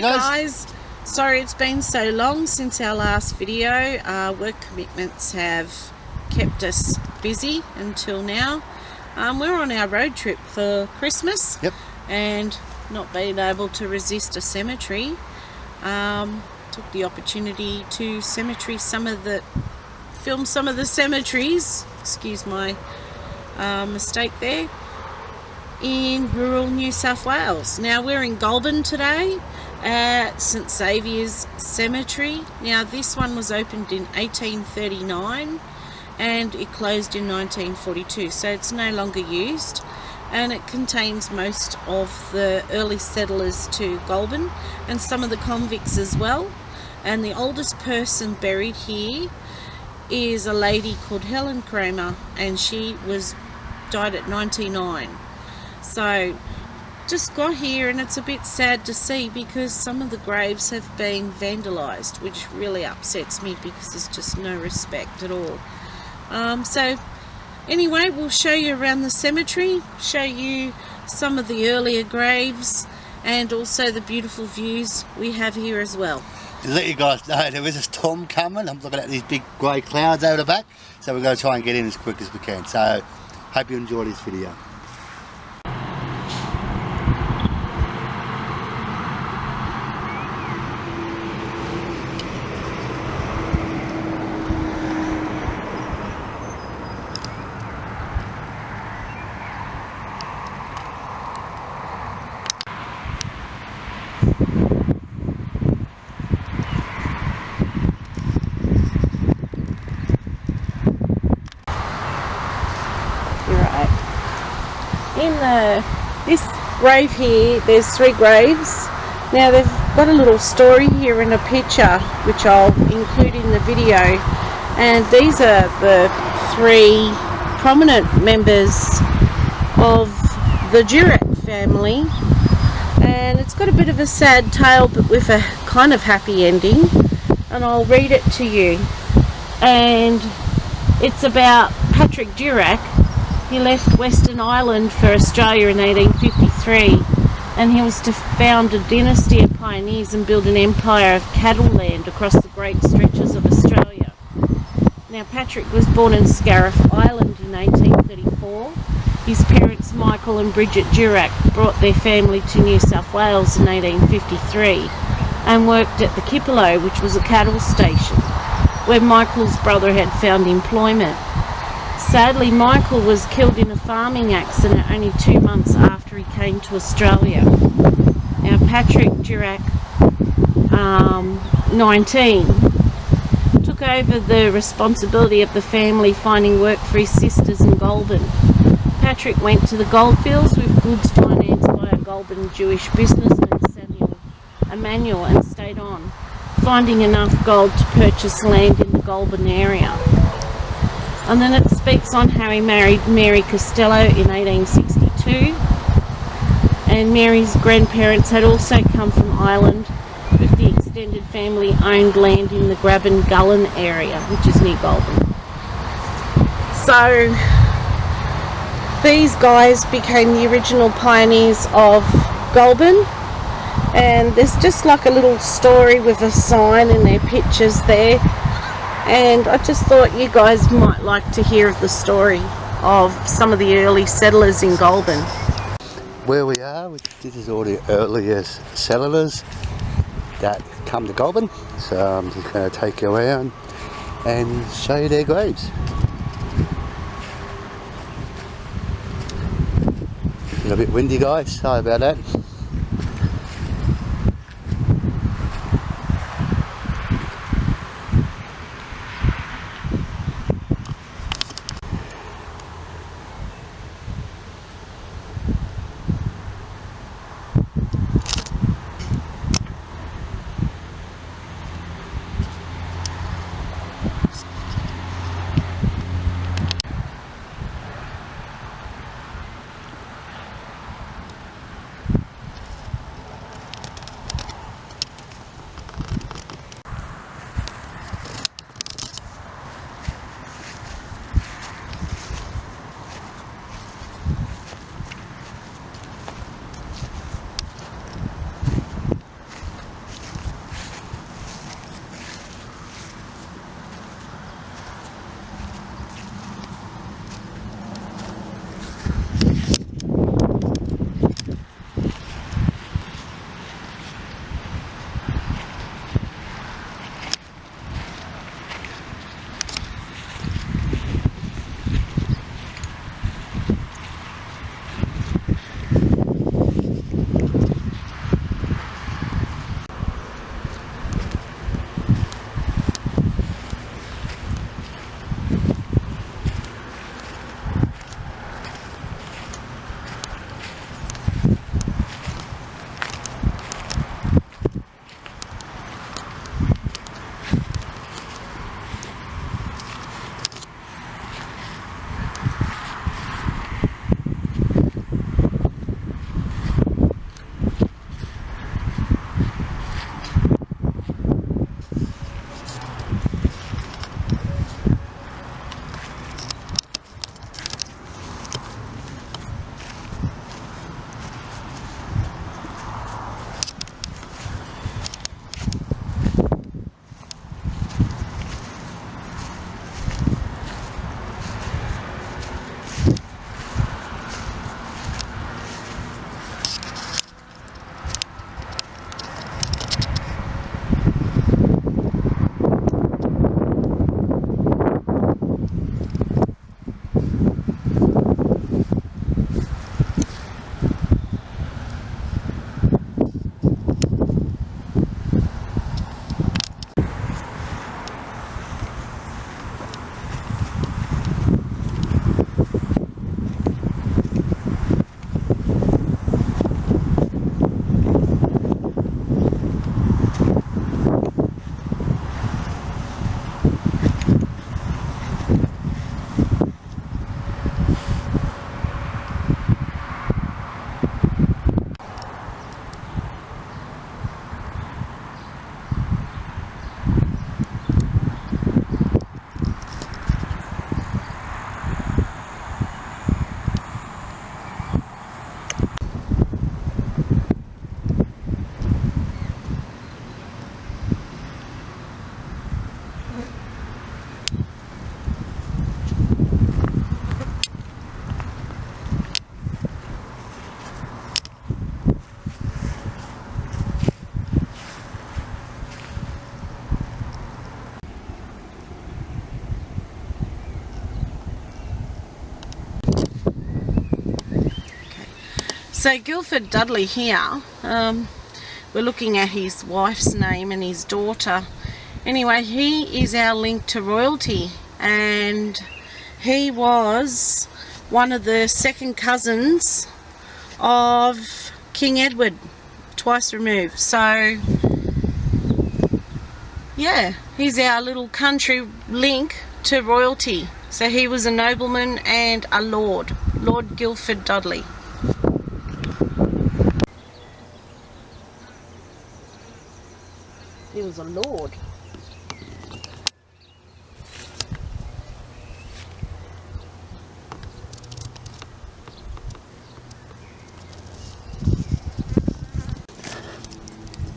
Hi guys, sorry it's been so long since our last video. Work commitments have kept us busy until now. We're on our road trip for Christmas. Yep. And not being able to resist a cemetery, took the opportunity to film some of the cemeteries, excuse my mistake there, in rural New South Wales. Now we're in Goulburn today at St Saviour's Cemetery. Now this one was opened in 1839 and it closed in 1942, so it's no longer used, and it contains most of the early settlers to Goulburn and some of the convicts as well. And the oldest person buried here is a lady called Helen Kramer, and she died at 99. So just got here and it's a bit sad to see because some of the graves have been vandalised, which really upsets me because there's just no respect at all. So anyway, we'll show you around the cemetery, show you some of the earlier graves and also the beautiful views we have here as well. To let you guys know, there is a storm coming. I'm looking at these big grey clouds over the back, so we're going to try and get in as quick as we can. So hope you enjoy this video. In this grave here, there's 3 graves. Now they've got a little story here in a picture which I'll include in the video, and these are the 3 prominent members of the Durack family, and it's got a bit of a sad tale but with a kind of happy ending, and I'll read it to you. And it's about Patrick Durack. He left Western Island for Australia in 1853, and he was to found a dynasty of pioneers and build an empire of cattle land across the great stretches of Australia. Now Patrick was born in Scariff Island in 1834. His parents Michael and Bridget Durack brought their family to New South Wales in 1853 and worked at the Kipolo, which was a cattle station, where Michael's brother had found employment. Sadly, Michael was killed in a farming accident only 2 months after he came to Australia. Now Patrick Durack, 19, took over the responsibility of the family finding work for his sisters in Goulburn. Patrick went to the goldfields with goods financed by a Goulburn Jewish businessman, Saviour, Emmanuel, and stayed on, finding enough gold to purchase land in the Goulburn area. And then it speaks on how he married Mary Costello in 1862, and Mary's grandparents had also come from Ireland, with the extended family owned land in the Graben Gullen area, which is near Goulburn. So these guys became the original pioneers of Goulburn, and there's just like a little story with a sign and their pictures there. And I just thought you guys might like to hear the story of some of the early settlers in Goulburn. Where we are, this is all the earliest settlers that come to Goulburn. So I'm just going to take you around and show you their graves. It's a bit windy guys, sorry about that. So Guildford Dudley here, we're looking at his wife's name and his daughter. Anyway, he is our link to royalty, and he was one of the second cousins of King Edward, twice removed. So yeah, he's our little country link to royalty. So he was a nobleman and a lord, Lord Guildford Dudley. He was a lord.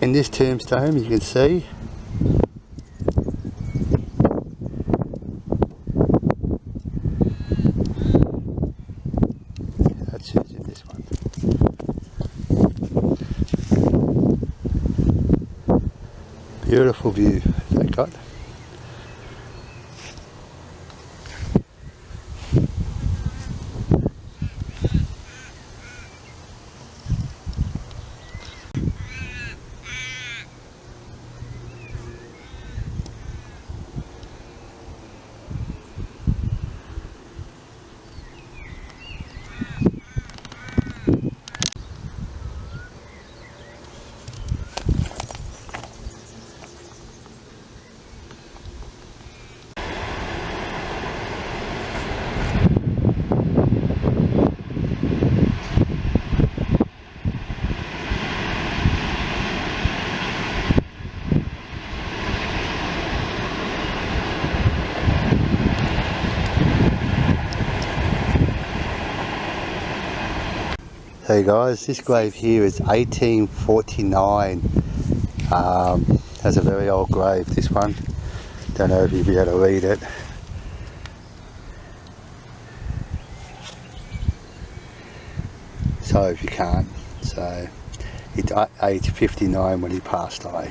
In this tombstone you can see that's who's in this one. Beautiful view they got. Hey guys, this grave here is 1849. Has a very old grave, this one. Don't know if you'll be able to read it. So if you can't, so he's age 59 when he passed away.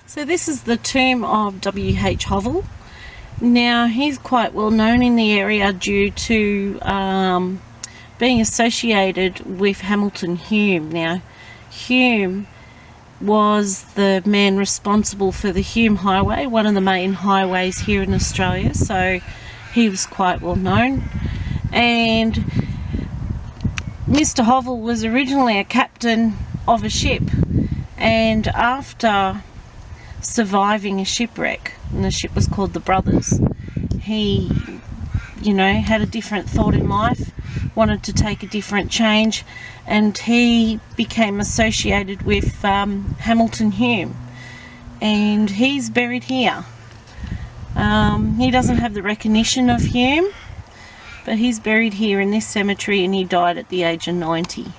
So this is the tomb of W.H. Hovell. Now he's quite well known in the area due to being associated with Hamilton Hume. Now Hume was the man responsible for the Hume Highway, one of the main highways here in Australia. So he was quite well known. And Mr. Hovell was originally a captain of a ship, and after surviving a shipwreck, and the ship was called the Brothers, he, you know, had a different thought in life, wanted to take a different change, and he became associated with Hamilton Hume, and he's buried here. He doesn't have the recognition of Hume, but he's buried here in this cemetery, and he died at the age of 90.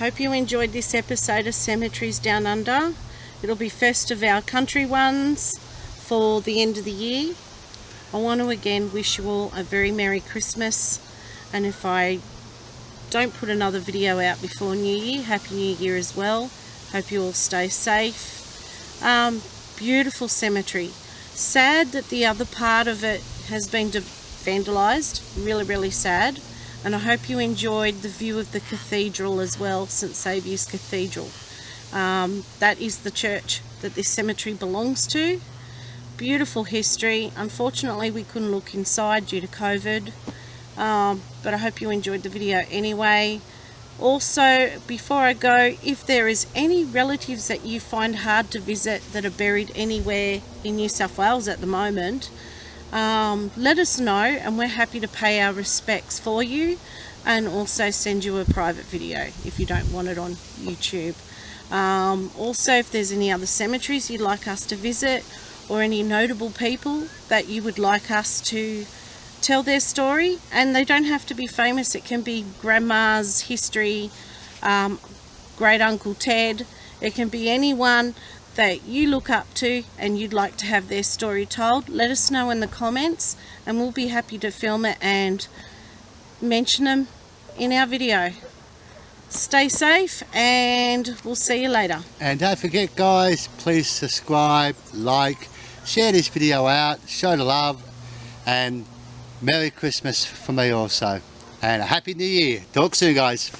hope you enjoyed this episode of Cemeteries Down Under. It'll be first of our country ones for the end of the year. I want to again wish you all a very Merry Christmas, and if I don't put another video out before New Year, Happy New Year as well. Hope you all stay safe. Beautiful cemetery. Sad that the other part of it has been vandalised. Really sad. And I hope you enjoyed the view of the cathedral as well, St Saviour's Cathedral. That is the church that this cemetery belongs to. Beautiful history. Unfortunately we couldn't look inside due to COVID, but I hope you enjoyed the video anyway. Also, before I go, if there is any relatives that you find hard to visit that are buried anywhere in New South Wales at the moment, let us know and we're happy to pay our respects for you, and also send you a private video if you don't want it on YouTube. Also, if there's any other cemeteries you'd like us to visit, or any notable people that you would like us to tell their story, and they don't have to be famous, it can be grandma's history, great uncle Ted, it can be anyone that you look up to and you'd like to have their story told. Let us know in the comments and we'll be happy to film it and mention them in our video. Stay safe and we'll see you later. And don't forget guys, please subscribe, like, share this video out, show the love, and Merry Christmas for me also, and a Happy New Year. Talk soon guys.